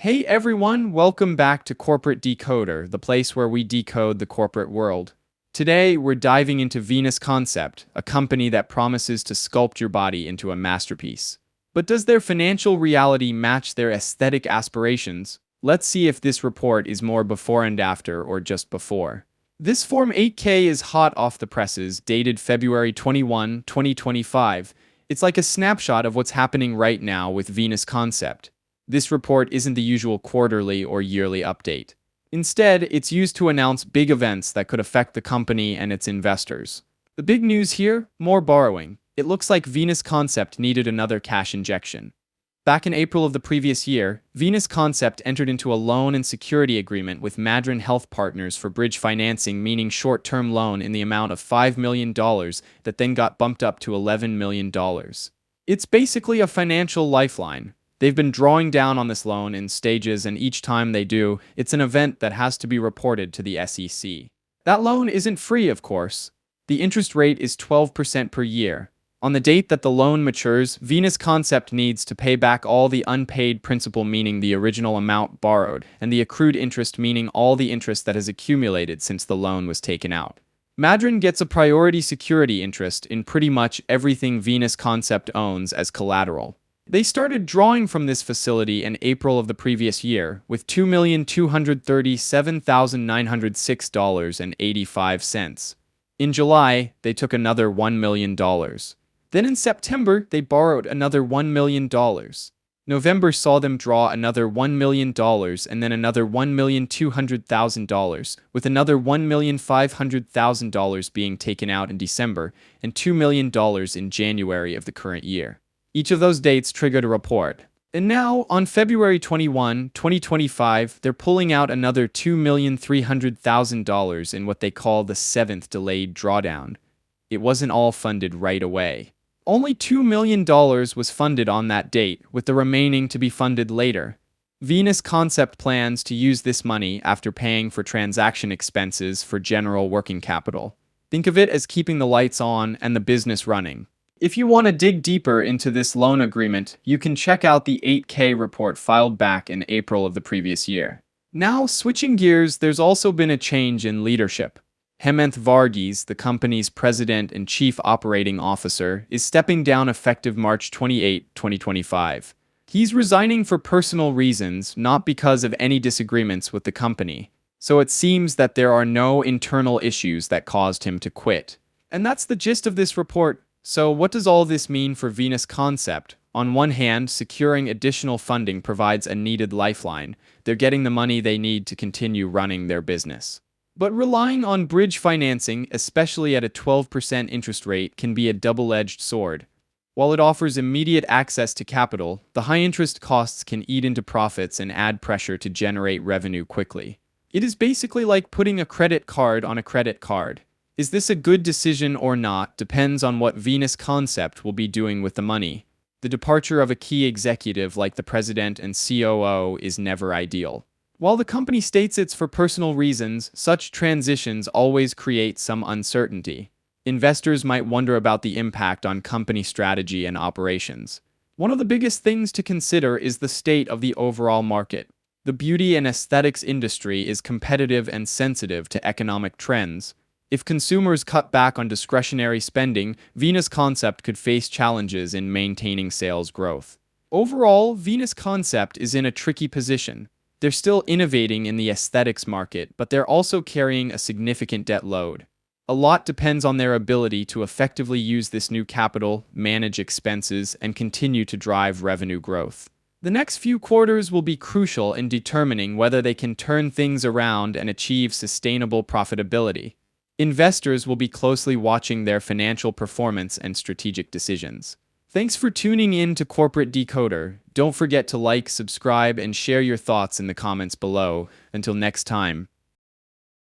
Hey everyone, welcome back to Corporate Decoder, the place where we decode the corporate world. Today, we're diving into Venus Concept, a company that promises to sculpt your body into a masterpiece. But does their financial reality match their aesthetic aspirations? Let's see if this report is more before and after or just before. This Form 8K is hot off the presses, dated February 21, 2025. It's like a snapshot of what's happening right now with Venus Concept. This report isn't the usual quarterly or yearly update. Instead, it's used to announce big events that could affect the company and its investors. The big news here? More borrowing. It looks like Venus Concept needed another cash injection. Back in April of the previous year, Venus Concept entered into a loan and security agreement with Madryn Health Partners for bridge financing, meaning short-term loan in the amount of $5 million that then got bumped up to $11 million. It's basically a financial lifeline. They've been drawing down on this loan in stages, and each time they do, it's an event that has to be reported to the SEC. That loan isn't free, of course. The interest rate is 12% per year. On the date that the loan matures, Venus Concept needs to pay back all the unpaid principal, meaning the original amount borrowed, and the accrued interest, meaning all the interest that has accumulated since the loan was taken out. Madryn gets a priority security interest in pretty much everything Venus Concept owns as collateral. They started drawing from this facility in April of the previous year with $2,237,906.85. In July, they took another $1 million. Then in September, they borrowed another $1 million. November saw them draw another $1 million and then another $1,200,000, with another $1,500,000 being taken out in December and $2 million in January of the current year. Each of those dates triggered a report. And now, on February 21, 2025, they're pulling out another $2,300,000 in what they call the seventh delayed drawdown. It wasn't all funded right away. Only $2 million was funded on that date, with the remaining to be funded later. Venus Concept plans to use this money after paying for transaction expenses for general working capital. Think of it as keeping the lights on and the business running. If you want to dig deeper into this loan agreement, you can check out the 8K report filed back in April of the previous year. Now, switching gears, there's also been a change in leadership. Hemant Varghese, the company's president and chief operating officer, is stepping down effective March 28, 2025. He's resigning for personal reasons, not because of any disagreements with the company. So it seems that there are no internal issues that caused him to quit. And that's the gist of this report. So what does all this mean for Venus Concept? On one hand, securing additional funding provides a needed lifeline. They're getting the money they need to continue running their business. But relying on bridge financing, especially at a 12% interest rate, can be a double-edged sword. While it offers immediate access to capital, the high interest costs can eat into profits and add pressure to generate revenue quickly. It is basically like putting a credit card on a credit card. Is this a good decision or not depends on what Venus Concept will be doing with the money. The departure of a key executive like the president and COO is never ideal. While the company states it's for personal reasons, such transitions always create some uncertainty. Investors might wonder about the impact on company strategy and operations. One of the biggest things to consider is the state of the overall market. The beauty and aesthetics industry is competitive and sensitive to economic trends. If consumers cut back on discretionary spending, Venus Concept could face challenges in maintaining sales growth. Overall, Venus Concept is in a tricky position. They're still innovating in the aesthetics market, but they're also carrying a significant debt load. A lot depends on their ability to effectively use this new capital, manage expenses, and continue to drive revenue growth. The next few quarters will be crucial in determining whether they can turn things around and achieve sustainable profitability. Investors will be closely watching their financial performance and strategic decisions. Thanks for tuning in to Corporate Decoder. Don't forget to like, subscribe, and share your thoughts in the comments below. Until next time.